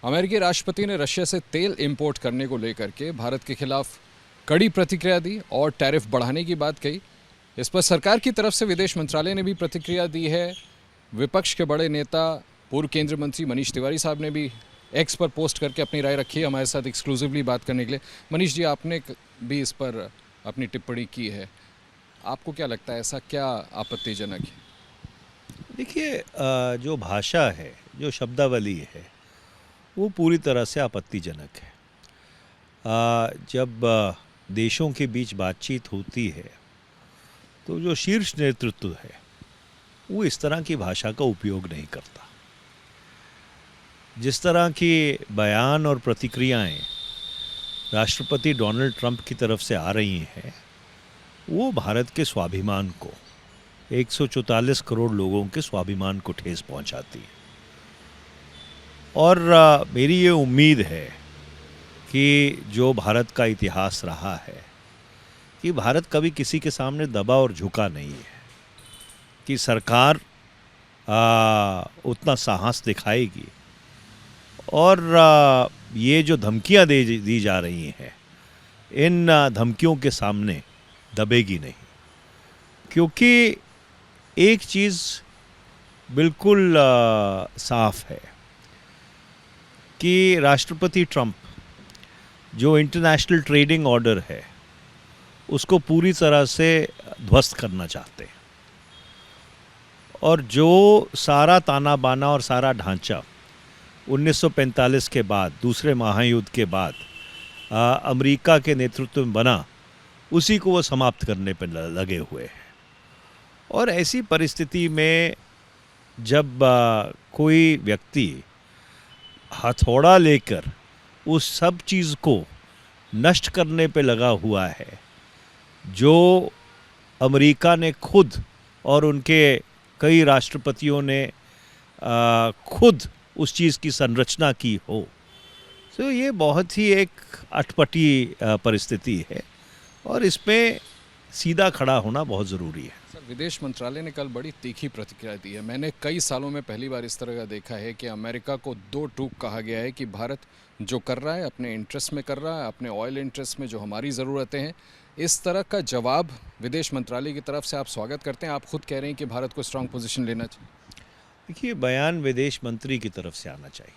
अमेरिकी राष्ट्रपति ने रशिया से तेल इंपोर्ट करने को लेकर के भारत के खिलाफ कड़ी प्रतिक्रिया दी और टैरिफ बढ़ाने की बात कही। इस पर सरकार की तरफ से विदेश मंत्रालय ने भी प्रतिक्रिया दी है। विपक्ष के बड़े नेता पूर्व केंद्रीय मंत्री मनीष तिवारी साहब ने भी एक्स पर पोस्ट करके अपनी राय रखी है हमारे साथ एक्सक्लूसिवली बात करने के लिए। मनीष जी, आपने भी इस पर अपनी टिप्पणी की है, आपको क्या लगता है, ऐसा क्या आपत्तिजनक है? देखिए, जो भाषा है, जो शब्दावली है, वो पूरी तरह से आपत्तिजनक है। जब देशों के बीच बातचीत होती है तो जो शीर्ष नेतृत्व है वो इस तरह की भाषा का उपयोग नहीं करता। जिस तरह की बयान और प्रतिक्रियाएं राष्ट्रपति डोनाल्ड ट्रंप की तरफ से आ रही हैं, वो भारत के स्वाभिमान को, 144 करोड़ लोगों के स्वाभिमान को ठेस पहुंचाती है। और मेरी ये उम्मीद है कि जो भारत का इतिहास रहा है कि भारत कभी किसी के सामने दबा और झुका नहीं है, कि सरकार उतना साहस दिखाएगी और ये जो धमकियां दी जा रही हैं, इन धमकियों के सामने दबेगी नहीं। क्योंकि एक चीज़ बिल्कुल साफ है कि राष्ट्रपति ट्रंप जो इंटरनेशनल ट्रेडिंग ऑर्डर है उसको पूरी तरह से ध्वस्त करना चाहते हैं। और जो सारा ताना बाना और सारा ढांचा 1945 के बाद, दूसरे महायुद्ध के बाद अमेरिका के नेतृत्व में बना, उसी को वो समाप्त करने पर लगे हुए हैं। और ऐसी परिस्थिति में जब कोई व्यक्ति हथौड़ा लेकर उस सब चीज़ को नष्ट करने पे लगा हुआ है जो अमेरिका ने खुद और उनके कई राष्ट्रपतियों ने खुद उस चीज़ की संरचना की हो, तो ये बहुत ही एक अटपटी परिस्थिति है और इसमें सीधा खड़ा होना बहुत ज़रूरी है। सर, विदेश मंत्रालय ने कल बड़ी तीखी प्रतिक्रिया दी है। मैंने कई सालों में पहली बार इस तरह का देखा है कि अमेरिका को दो टूक कहा गया है कि भारत जो कर रहा है अपने इंटरेस्ट में कर रहा है, अपने ऑयल इंटरेस्ट में जो हमारी ज़रूरतें हैं। इस तरह का जवाब विदेश मंत्रालय की तरफ से आप स्वागत करते हैं? आप खुद कह रहे हैं कि भारत को स्ट्रांग पोजीशन लेना चाहिए। देखिए, बयान विदेश मंत्री की तरफ से आना चाहिए,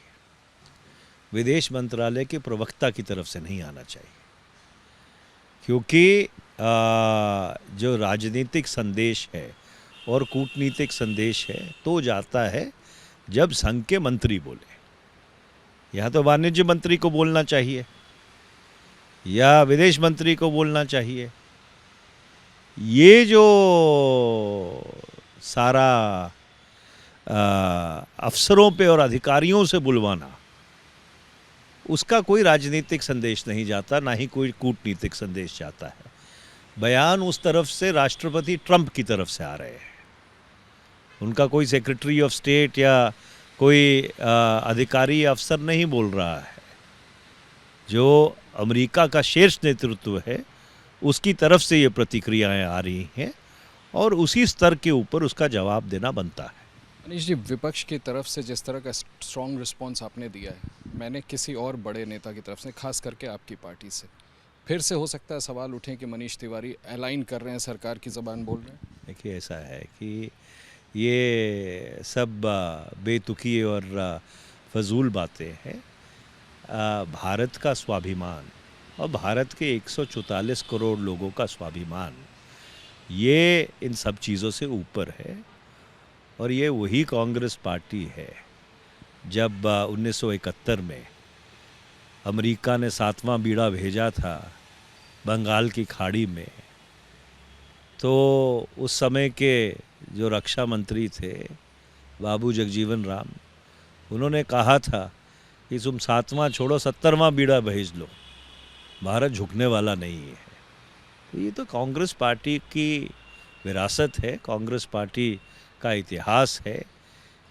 विदेश मंत्रालय के प्रवक्ता की तरफ से नहीं आना चाहिए। क्योंकि जो राजनीतिक संदेश है और कूटनीतिक संदेश है तो जाता है जब संघ के मंत्री बोले। या तो वाणिज्य मंत्री को बोलना चाहिए या विदेश मंत्री को बोलना चाहिए। ये जो सारा अफसरों पे और अधिकारियों से बुलवाना, उसका कोई राजनीतिक संदेश नहीं जाता, ना ही कोई कूटनीतिक संदेश जाता है। बयान उस तरफ से राष्ट्रपति ट्रंप की तरफ से आ रहे हैं, उनका कोई सेक्रेटरी ऑफ स्टेट या कोई अधिकारी या अफसर नहीं बोल रहा है। जो अमेरिका का शीर्ष नेतृत्व है उसकी तरफ से ये प्रतिक्रियाएं आ रही हैं और उसी स्तर के ऊपर उसका जवाब देना बनता है। मनीष जी, विपक्ष की तरफ से जिस तरह का स्ट्रॉन्ग रिस्पॉन्स आपने दिया है, मैंने किसी और बड़े नेता की तरफ से, खास करके आपकी पार्टी से, फिर से हो सकता है सवाल उठे कि मनीष तिवारी अलाइन कर रहे हैं, सरकार की ज़बान बोल रहे हैं। देखिए, ऐसा है कि ये सब बेतुकी और फजूल बातें हैं। भारत का स्वाभिमान और भारत के 144 करोड़ लोगों का स्वाभिमान, ये इन सब चीज़ों से ऊपर है। और ये वही कांग्रेस पार्टी है जब 1971 में अमेरिका ने 7वां बीड़ा भेजा था बंगाल की खाड़ी में, तो उस समय के जो रक्षा मंत्री थे बाबू जगजीवन राम, उन्होंने कहा था कि तुम 7वां छोड़ो, 70वां बीड़ा भेज लो, भारत झुकने वाला नहीं है। तो ये तो कांग्रेस पार्टी की विरासत है, कांग्रेस पार्टी का इतिहास है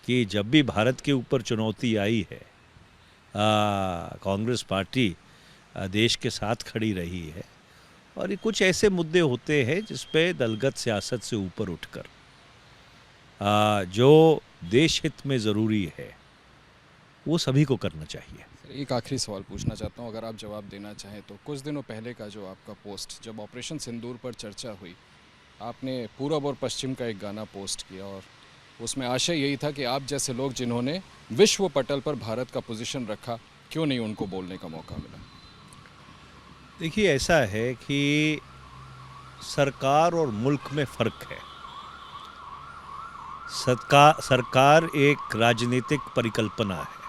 कि जब भी भारत के ऊपर चुनौती आई है, कांग्रेस पार्टी देश के साथ खड़ी रही है। और ये कुछ ऐसे मुद्दे होते हैं जिस पे दलगत सियासत से ऊपर उठकर जो देश हित में ज़रूरी है वो सभी को करना चाहिए। एक आखिरी सवाल पूछना चाहता हूँ, अगर आप जवाब देना चाहें तो। कुछ दिनों पहले का जो आपका पोस्ट, जब ऑपरेशन सिंदूर पर चर्चा हुई, आपने पूरब और पश्चिम का एक गाना पोस्ट किया और उसमें आशय यही था कि आप जैसे लोग जिन्होंने विश्व पटल पर भारत का पोजीशन रखा, क्यों नहीं उनको बोलने का मौका मिला? देखिए, ऐसा है कि सरकार और मुल्क में फ़र्क है। सरकार एक राजनीतिक परिकल्पना है,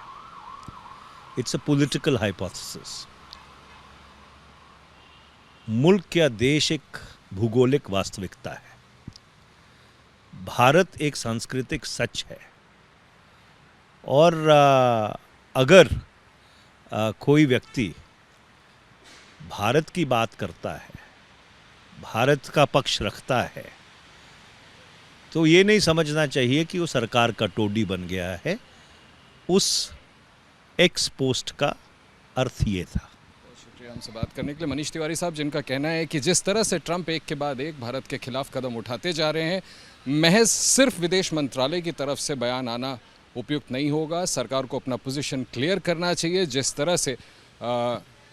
इट्स अ पॉलिटिकल हाइपोथेसिस। मुल्क या देश एक भूगोलिक वास्तविकता है। भारत एक सांस्कृतिक सच है। और अगर कोई व्यक्ति भारत की बात करता है, भारत का पक्ष रखता है, तो ये नहीं समझना चाहिए कि वो सरकार का टोडी बन गया है। उस एक्स पोस्ट का अर्थ ये था। शुक्रिया हमसे बात करने के लिए। मनीष तिवारी साहब, जिनका कहना है कि जिस तरह से ट्रंप एक के बाद एक भारत के खिलाफ कदम उठाते जा रहे हैं, महज सिर्फ विदेश मंत्रालय की तरफ से बयान आना उपयुक्त नहीं होगा। सरकार को अपना पोजीशन क्लियर करना चाहिए। जिस तरह से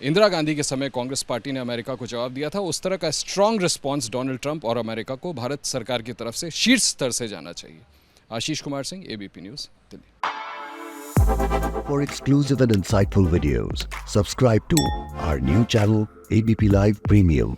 इंदिरा गांधी के समय कांग्रेस पार्टी ने अमेरिका को जवाब दिया था, उस तरह का स्ट्रांग रिस्पांस डोनाल्ड ट्रंप और अमेरिका को भारत सरकार की तरफ से शीर्ष स्तर से जाना चाहिए। Ashish Kumar Singh, ABP News, Delhi. For exclusive and insightful videos, subscribe to our new channel ABP Live Premium.